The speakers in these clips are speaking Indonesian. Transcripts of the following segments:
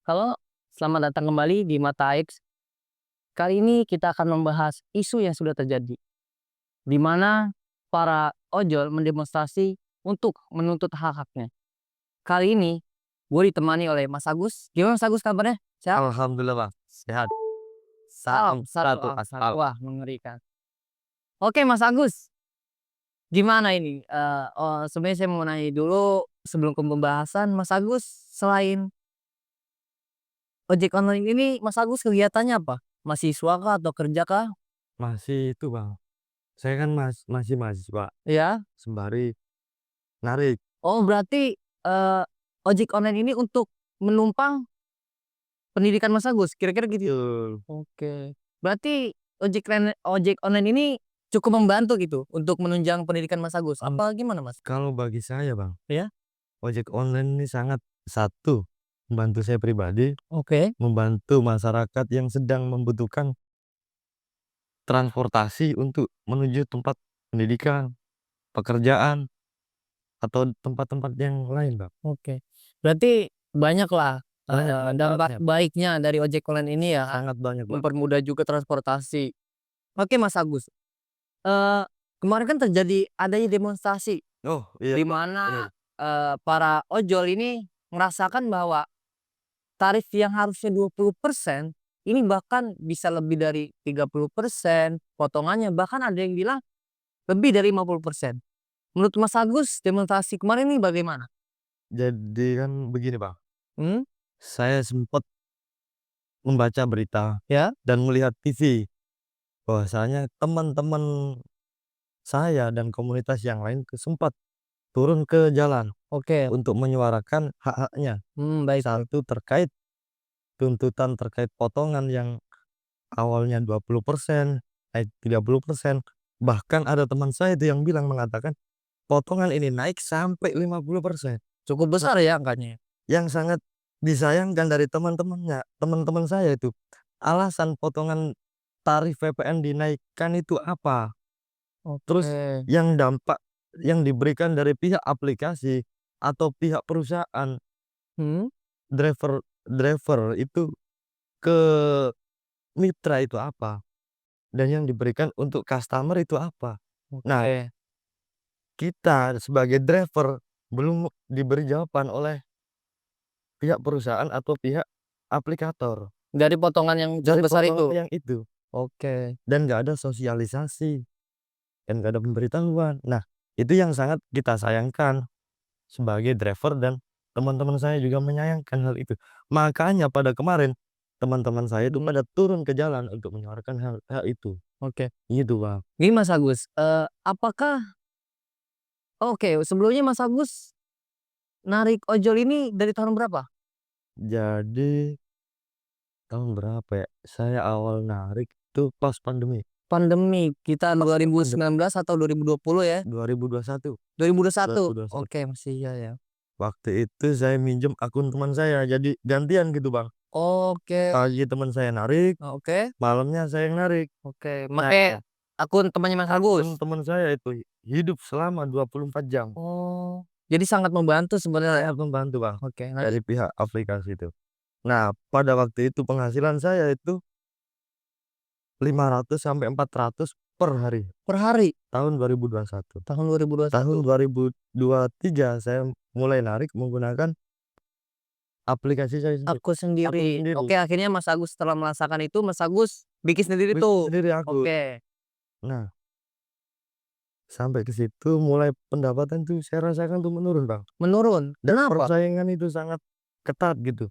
Halo, selamat datang kembali di Mata X. Kali ini kita akan membahas isu yang sudah terjadi, di mana para ojol mendemonstrasi untuk menuntut hak-haknya. Kali ini, gue ditemani oleh Mas Agus. Gimana Mas Agus kabarnya? Sehat? Alhamdulillah Bang, sehat. Salam Salam satu satu aspal. aspal. Wah, mengerikan. Oke Mas Agus, gimana ini? Sebenarnya saya mau nanya dulu sebelum ke pembahasan, Mas Agus selain ojek online ini, Mas Agus kegiatannya apa? Mahasiswa kah atau kerja kah? Masih itu Bang, saya kan masih mahasiswa, Ya. sembari narik. Oh berarti, ojek online ini untuk menumpang pendidikan Mas Agus, kira-kira gitu? Betul. Oke. Berarti ojek online ini cukup membantu gitu untuk menunjang pendidikan Mas Agus, Mmm, apa gimana Mas? kalau bagi saya Bang, Ya? ojek online ini sangat satu, membantu saya pribadi, Oke. membantu masyarakat yang sedang membutuhkan transportasi untuk menuju tempat pendidikan, pekerjaan, atau tempat-tempat yang lain Bang. Oke. Berarti banyaklah, Banyak dampak manfaatnya, baiknya dari ojek online ini ya, sangat banyak Bang. mempermudah juga transportasi. Oke Mas Agus, eee, kemarin kan terjadi adanya demonstrasi Oh iya di Bang, mana, bener. para ojol ini merasakan bahwa tarif yang harusnya 20% ini bahkan bisa lebih dari 30% potongannya, bahkan ada yang bilang lebih dari 50%. Menurut Mas Agus, demonstrasi kemarin ini bagaimana? Jadi kan begini Bang, Mmm, saya sempat membaca berita ya? dan melihat TV bahwasanya teman-teman saya dan komunitas yang lain sempat turun ke jalan Oke, untuk menyuarakan hak-haknya. baik baik. Satu terkait tuntutan terkait potongan yang awalnya 20% naik 30%, bahkan ada teman saya itu yang mengatakan potongan ini naik sampai 50%. Cukup Nah, besar ya angkanya? yang sangat disayangkan dari teman-teman saya itu, alasan potongan tarif PPN dinaikkan itu apa? Terus Oke. yang dampak yang diberikan dari pihak aplikasi atau pihak perusahaan, Hmm, driver driver itu ke mitra itu apa? Dan yang diberikan untuk customer itu apa? Nah, oke. kita sebagai driver belum diberi jawaban oleh pihak perusahaan atau pihak aplikator Dari potongan yang dari sebesar potongan itu? yang itu, Oke. dan nggak ada sosialisasi dan nggak ada pemberitahuan. Nah, itu yang sangat kita sayangkan sebagai driver, dan teman-teman saya juga menyayangkan hal itu. Makanya pada kemarin, teman-teman saya itu Mhm, pada turun ke jalan untuk menyuarakan hal hal itu, oke. gitu Bang. Gini Mas Agus, apakah oke, sebelumnya Mas Agus narik ojol ini dari tahun berapa? Jadi tahun berapa ya, saya awal narik itu pas pandemi, Pandemi, kita pas pandemi 2019 atau 2020 ya? 2021, 2021? 2021. Oke, masih iya ya. Waktu itu saya minjem akun teman saya, jadi gantian gitu Bang. Oke, Pagi teman saya narik, oke, malamnya saya yang narik. oke. Nah, Make akun temannya Mas Agus? akun teman saya itu hidup selama 24 jam. Oh, jadi sangat membantu sebenarnya. Sangat membantu Bang, Oke, dari pihak aplikasi itu. Nah, pada waktu itu penghasilan saya itu 500 sampai 400 per hari, per hari tahun 2021. tahun 2021? Tahun 2023 saya mulai narik menggunakan aplikasi saya sendiri, Aku akun sendiri. sendiri, Oke, akhirnya Mas Agus setelah merasakan itu, Mas Agus bikin sendiri bikin tuh? sendiri aku. Oke, Nah, sampai ke situ mulai pendapatan tuh saya rasakan tuh menurun Bang, menurun. dan Kenapa? persaingan itu sangat ketat gitu.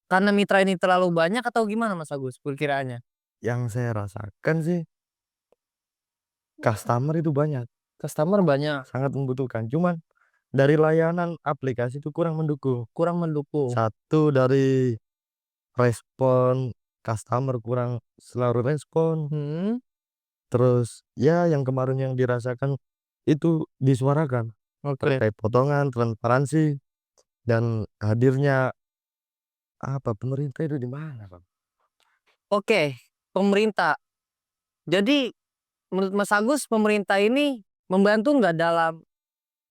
Karena mitra ini terlalu banyak atau gimana Mas Agus perkiraannya? Yang saya rasakan sih customer itu banyak, Customer banyak, sangat membutuhkan, cuman dari layanan aplikasi itu kurang mendukung. kurang mendukung. Satu dari respon customer kurang selalu respon, Mhm, terus ya yang kemarin yang dirasakan itu disuarakan oke. terkait potongan, transparansi, dan hadirnya apa, pemerintah itu di mana Bang? Oke, pemerintah. Jadi menurut Mas Agus pemerintah ini membantu nggak dalam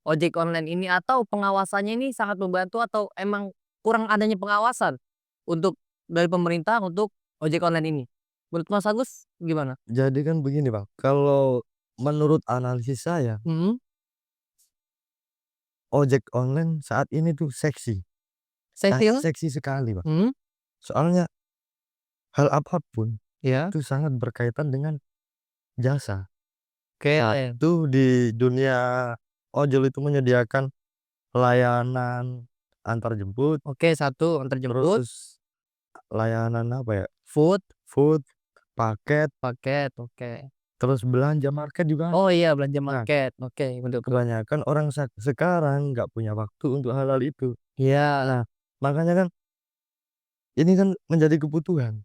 ojek online ini atau pengawasannya ini sangat membantu atau emang kurang adanya pengawasan? untuk dari pemerintah untuk ojek online ini. Menurut Mas Agus gimana? Jadi kan begini Bang, kalau menurut analisis saya, Mhm, ojek online saat ini tuh seksi, Seville? seksi sekali Bang. Mhm, Soalnya hal apapun iya, itu sangat berkaitan dengan jasa. oke, Satu, di dunia ojol itu menyediakan layanan antar jemput, oke, 1 antar jemput, terus layanan apa ya, food, food, paket, paket, oke. terus belanja market juga ada. Oh iya belanja Nah, market, oke, betul betul. kebanyakan orang sekarang nggak punya waktu untuk hal-hal itu. Iya, Nah, makanya kan ini kan menjadi kebutuhan.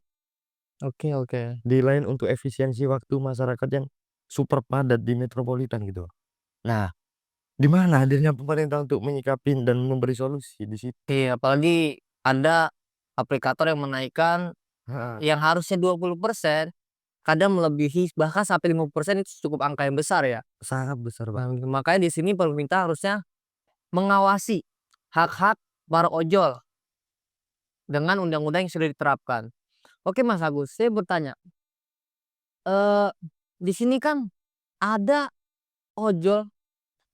oke oke. Di lain untuk efisiensi waktu masyarakat yang super padat di metropolitan gitu. Nah, di mana hadirnya pemerintah untuk menyikapi dan memberi solusi di situ. Iya, apalagi ada aplikator yang menaikkan Heeh, yang harusnya 20% kadang melebihi bahkan sampai 50% itu cukup angka yang besar ya. sangat besar, Bang. Nah, makanya di sini pemerintah harusnya mengawasi hak-hak para ojol dengan undang-undang yang sudah diterapkan. Oke Mas Agus, saya bertanya, eee, di sini kan ada ojol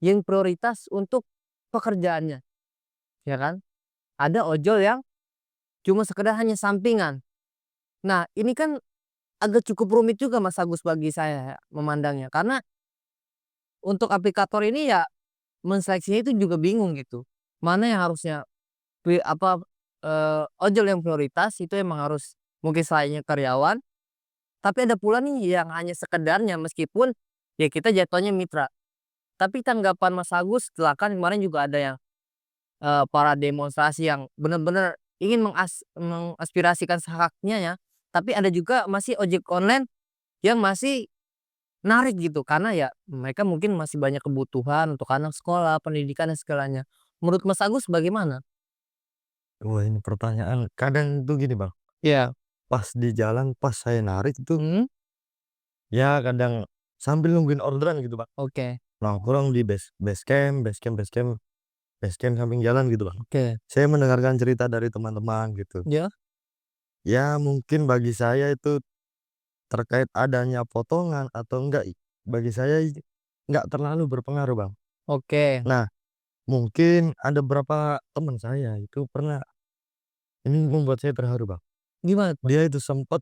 yang prioritas untuk pekerjaannya, ya kan? Ada ojol yang cuma sekedar hanya sampingan. Nah, ini kan agak cukup rumit juga Mas Agus bagi saya ya memandangnya, karena untuk aplikator ini ya menseleksinya itu juga bingung gitu. Mana yang harusnya ojol yang prioritas itu emang harus mungkin selainnya karyawan, tapi ada pula nih yang hanya sekedarnya meskipun ya kita jatuhnya mitra. Tapi tanggapan Mas Agus setelah kan kemarin juga ada yang, para demonstrasi yang benar-benar ingin mengaspirasikan haknya ya, tapi ada juga masih ojek online yang masih narik gitu karena ya mereka mungkin masih banyak kebutuhan untuk anak sekolah, pendidikan dan segalanya. Menurut Mas Agus bagaimana? Wah, ini pertanyaan kadang tuh gini, Bang, Iya. pas di jalan, pas saya narik itu, Mhm, ya kadang sambil nungguin orderan gitu, Bang, oke nongkrong di base camp samping jalan gitu, Bang. oke. Saya mendengarkan cerita dari teman-teman gitu. Ya, Ya mungkin bagi saya itu terkait adanya potongan atau enggak, bagi saya nggak terlalu berpengaruh, Bang. oke. Nah, mungkin ada beberapa teman saya itu pernah, ini membuat saya terharu, Bang. Gimana tuh, Mas? Dia itu sempat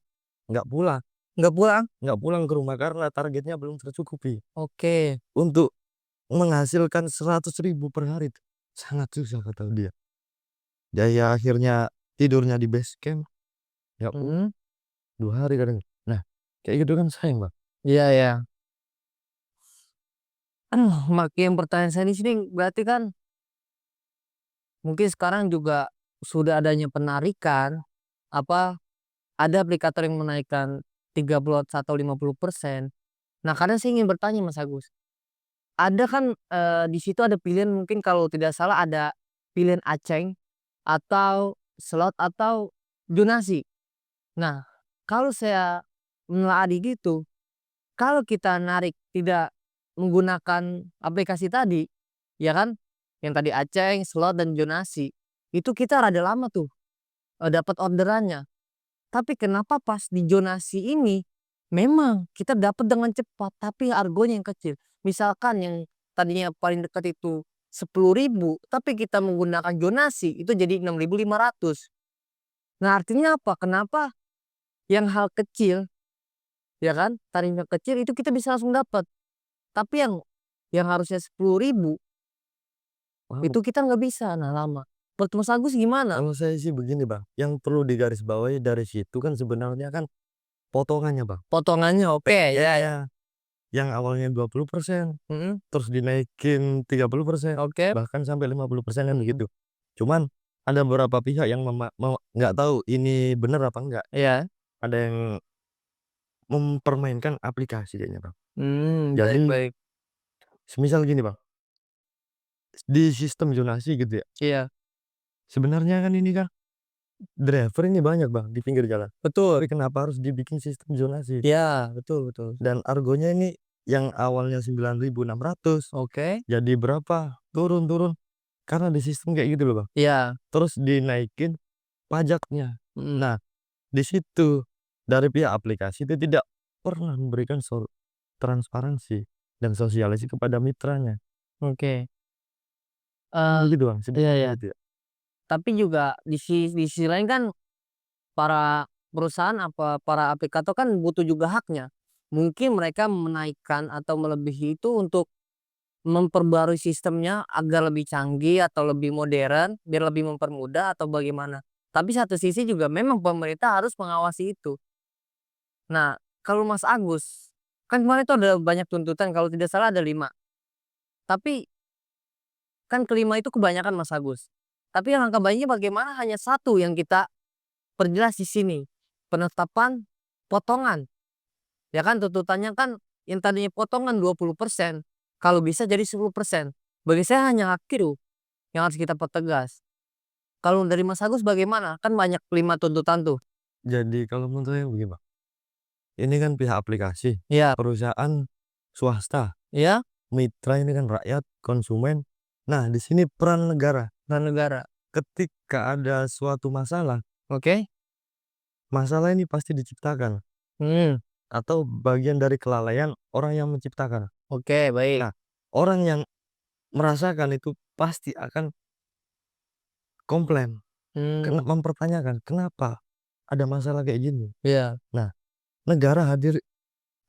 nggak pulang Nggak pulang? nggak pulang ke rumah karena targetnya belum tercukupi. Oke. Untuk menghasilkan 100.000 per hari itu sangat susah kata dia. Jadi akhirnya tidurnya di base camp, nggak pulang Mhm. 2 hari kadang. Nah, kayak gitu kan sayang, Bang. Iya iya. Makin pertanyaan saya di sini berarti kan mungkin sekarang juga sudah adanya penarikan, apa, ada aplikator yang menaikkan 30 atau 50%. Nah, kadang saya ingin bertanya Mas Agus, ada kan, di situ ada pilihan mungkin kalau tidak salah ada pilihan aceng atau slot atau donasi. Nah, kalau saya menelaah gitu, kalau kita narik tidak menggunakan aplikasi tadi, ya kan, yang tadi aceng, slot, dan jonasi, itu kita rada lama tuh, dapat orderannya. Tapi kenapa pas di jonasi ini, memang kita dapat dengan cepat, tapi argonya yang kecil. Misalkan yang tadinya paling dekat itu 10.000, tapi kita menggunakan jonasi, itu jadi 6.500. Nah, artinya apa? Kenapa yang hal kecil, ya kan, tarifnya kecil itu kita bisa langsung dapat. Tapi yang harusnya 10.000 Wow, itu kita nggak bisa, nah lama. Menurut Mas Agus gimana? kalau saya sih begini, Bang, yang perlu digarisbawahi dari situ kan sebenarnya kan potongannya, Bang. Potongannya oke, ya ya. PI-nya yang awalnya 20%, Mhm, terus dinaikin 30%, oke, bahkan sampai 50% kan begitu. Cuman ada beberapa pihak yang nggak tahu ini bener apa enggak, iya. ada yang mempermainkan aplikasi kayaknya, Bang. Baik Jadi baik. semisal gini, Bang, di sistem zonasi gitu ya, Iya, sebenarnya kan ini kan driver ini banyak, Bang, di pinggir jalan. betul. Tapi kenapa harus dibikin sistem zonasi? Iya, betul betul. Dan argonya ini yang awalnya 9.600 Oke, jadi berapa? Turun turun, karena di sistem kayak gitu loh, Bang. iya. Terus dinaikin pajaknya. Mhm. Nah, di situ dari pihak aplikasi itu tidak pernah memberikan transparansi dan sosialisasi kepada mitranya. Oke. Eee, Gitu, Bang, iya sederhananya iya. itu ya. Tapi juga di sisi lain kan para perusahaan para aplikator kan butuh juga haknya. Mungkin mereka menaikkan atau melebihi itu untuk memperbarui sistemnya agar lebih canggih atau lebih modern, biar lebih mempermudah atau bagaimana. Tapi satu sisi juga memang pemerintah harus mengawasi itu. Nah, kalau Mas Agus, kan kemarin itu ada banyak tuntutan kalau tidak salah ada 5. Tapi kan kelima itu kebanyakan Mas Agus. Tapi alangkah baiknya bagaimana hanya satu yang kita perjelas di sini, penetapan potongan. Ya kan tuntutannya kan yang tadinya potongan 20% kalau bisa jadi 10%. Bagi saya hanya hak itu yang harus kita pertegas. Kalau dari Mas Agus bagaimana? Kan banyak 5 tuntutan tuh. Jadi kalau menurut saya begini, Bang, ini kan pihak aplikasi, Iya. perusahaan swasta, Iya, mitra ini kan rakyat, konsumen. Nah, di sini peran negara. dan negara. Ketika ada suatu masalah, Oke. masalah ini pasti diciptakan Hmm, atau bagian dari kelalaian orang yang menciptakan. oke baik. Nah, orang yang merasakan itu pasti akan komplain, Hmm, mempertanyakan, "Kenapa ada masalah kayak gini?" iya. Nah, negara hadir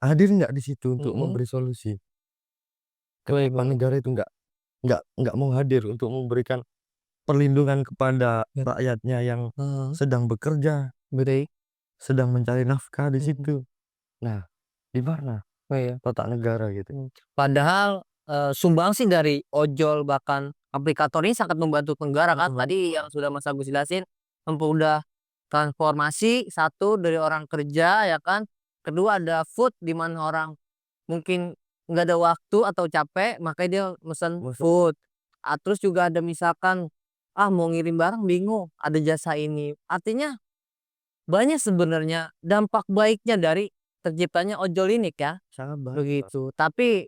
hadir nggak di situ untuk Mhm, memberi solusi? baik Kenapa baik. negara itu nggak mau hadir untuk memberikan perlindungan kepada Ya, rakyatnya yang heeh, sedang bekerja, baik. sedang mencari nafkah di Mhm, situ? Nah, di mana oh iya. letak negara gitu? Padahal, sumbangsi dari ojol bahkan aplikator ini sangat membantu negara kan Mhm. tadi yang sudah Mas Agus jelasin, mempermudah transformasi, satu dari orang kerja ya kan, kedua ada food di mana orang mungkin nggak ada waktu atau capek makanya dia mesen Masuk food, terus juga ada misalkan, mau ngirim barang bingung ada jasa ini. Artinya banyak sebenarnya dampak baiknya dari terciptanya ojol ini ya. sangat baik, Bang. Begitu, tapi,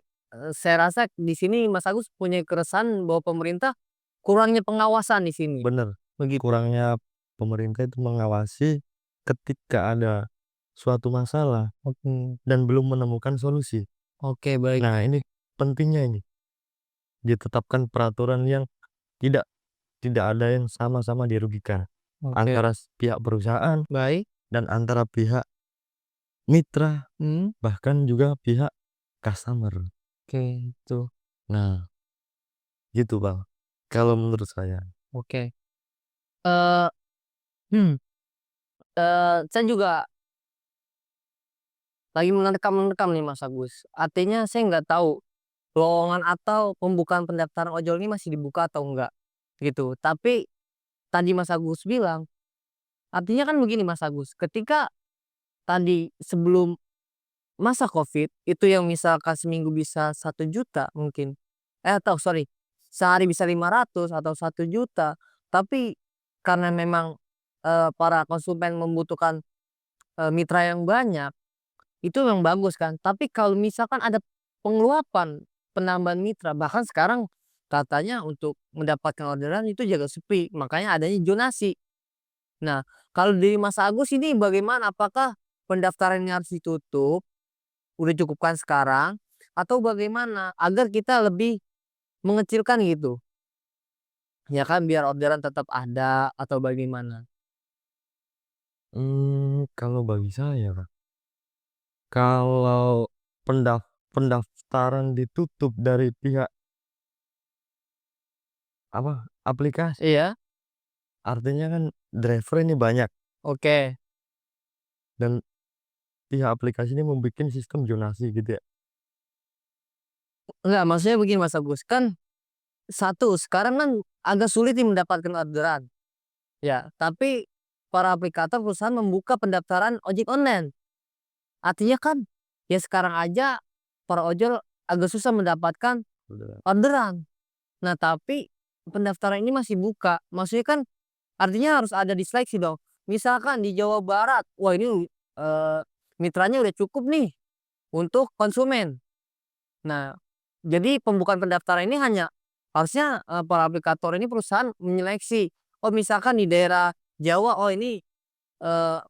saya rasa di sini Mas Agus punya keresahan bahwa pemerintah kurangnya pengawasan di sini, Bener, begitu. kurangnya pemerintah itu mengawasi ketika ada suatu masalah Oke. dan belum menemukan solusi. Oke, baik. Nah, ini pentingnya ini, ditetapkan peraturan yang tidak tidak ada yang sama-sama dirugikan Oke, antara pihak perusahaan baik. dan antara pihak mitra, Mmm, bahkan juga pihak customer. oke, itu. Nah, gitu, Bang, kalau menurut saya. Oke. Eee, hmm, saya juga lagi menerkam-menerkam nih Mas Agus. Artinya saya nggak tahu lowongan atau pembukaan pendaftaran ojol ini masih dibuka atau enggak, gitu. Tapi tadi Mas Agus bilang, artinya kan begini Mas Agus, ketika tadi sebelum masa Covid, itu yang misalkan seminggu bisa 1 juta mungkin, atau sorry, sehari bisa 500 atau 1 juta, tapi karena memang, para konsumen membutuhkan, mitra yang banyak, itu memang bagus kan. Tapi kalau misalkan ada pengeluapan, penambahan mitra, bahkan sekarang katanya untuk mendapatkan orderan itu juga sepi, makanya adanya jonasi. Nah, kalau dari Mas Agus ini bagaimana? Apakah pendaftaran ini harus ditutup udah cukupkan sekarang, atau bagaimana? Agar kita lebih mengecilkan gitu, ya kan biar orderan tetap ada atau bagaimana? Kalau bagi saya, Bang, kalau pendaftaran ditutup dari pihak apa, aplikasi, Iya, artinya kan driver ini banyak oke. dan pihak aplikasi ini membuat sistem zonasi gitu ya. Enggak, maksudnya begini Mas Agus, kan satu, sekarang kan agak sulit nih mendapatkan orderan, ya, tapi para aplikator perusahaan membuka pendaftaran ojek online. Artinya kan, ya sekarang aja para ojol agak susah mendapatkan Udah. orderan. Nah, tapi pendaftaran ini masih buka. Maksudnya kan artinya harus ada diseleksi dong. Misalkan di Jawa Barat, wah ini, mitranya udah cukup nih untuk konsumen. Nah, jadi pembukaan pendaftaran ini hanya harusnya, para aplikator ini perusahaan menyeleksi, oh misalkan di daerah Jawa, oh ini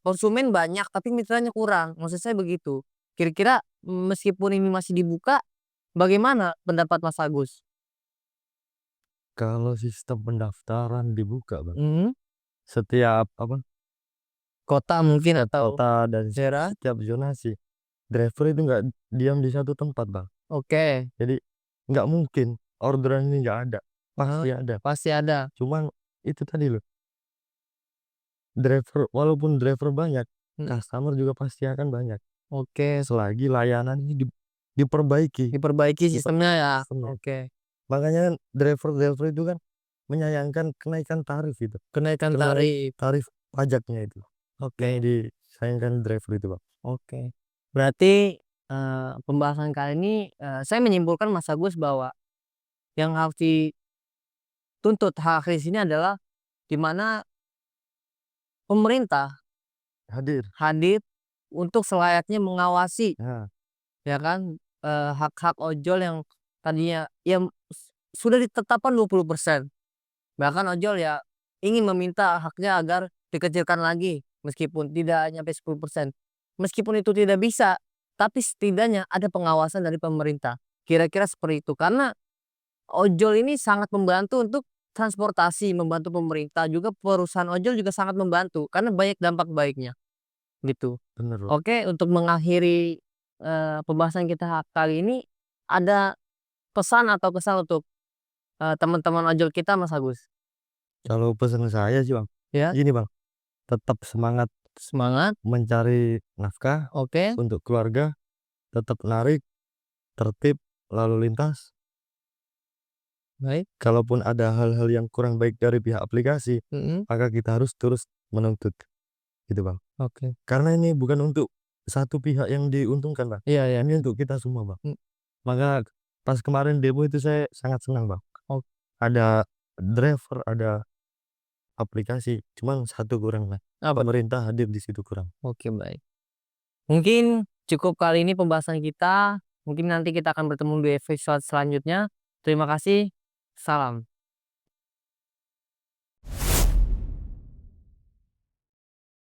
konsumen banyak tapi mitranya kurang, maksud saya begitu. Kira-kira meskipun ini masih dibuka, bagaimana pendapat Mas Agus? Kalau sistem pendaftaran dibuka, Bang, Mhm. setiap apa, Kota mungkin atau kota dan daerah? setiap zonasi, driver itu nggak diam di satu tempat, Bang. Oke. Jadi nggak mungkin orderan ini nggak ada, Heeh, pasti ada. pasti ada. Cuman itu tadi loh, walaupun driver banyak, Mhm. customer juga pasti akan banyak. Oke, Selagi layanan ini diperbaiki diperbaiki diper sistemnya ya? sistemnya. Oke. Makanya kan driver-driver itu kan menyayangkan kenaikan tarif itu, Kenaikan tarif. tarif pajaknya itu, yang Oke. disayangkan driver itu, Bang. Oke. Berarti, pembahasan kali ini, saya menyimpulkan Mas Agus bahwa yang harus dituntut hak di sini adalah di mana pemerintah Hadir. hadir untuk selayaknya mengawasi, Nah, ya kan, hak-hak ojol yang tadinya yang sudah ditetapkan 20%. Bahkan ojol ya ingin meminta haknya agar dikecilkan lagi meskipun tidak nyampe 10%. Meskipun itu tidak bisa, tapi setidaknya ada pengawasan dari pemerintah. Kira-kira seperti itu. Karena ojol ini sangat membantu untuk transportasi, membantu pemerintah, juga perusahaan ojol juga sangat membantu karena banyak dampak baiknya, gitu. bener, Bang. Oke, untuk mengakhiri, pembahasan kita kali ini, ada pesan atau kesan untuk, teman-teman ojol kita, Mas Agus? Kalau pesan saya sih, Bang, Ya, gini, Bang, tetap semangat semangat. mencari nafkah Oke, untuk keluarga, tetap narik, tertib, lalu lintas. baik. Kalaupun ada hal-hal yang kurang baik dari pihak aplikasi, Mhm. maka kita harus terus menuntut, gitu, Bang. Oke. Karena ini bukan untuk satu pihak yang diuntungkan, Bang. Iya, iya. Ini untuk kita semua, Bang. Mmm. Maka pas kemarin demo itu saya sangat senang, Bang. Ok Ada driver, ada aplikasi, cuman satu kurang, Bang. apa? Pemerintah hadir di situ kurang. Oke, baik. Mungkin cukup kali ini pembahasan kita, mungkin nanti kita akan bertemu di episode selanjutnya. Terima kasih, salam.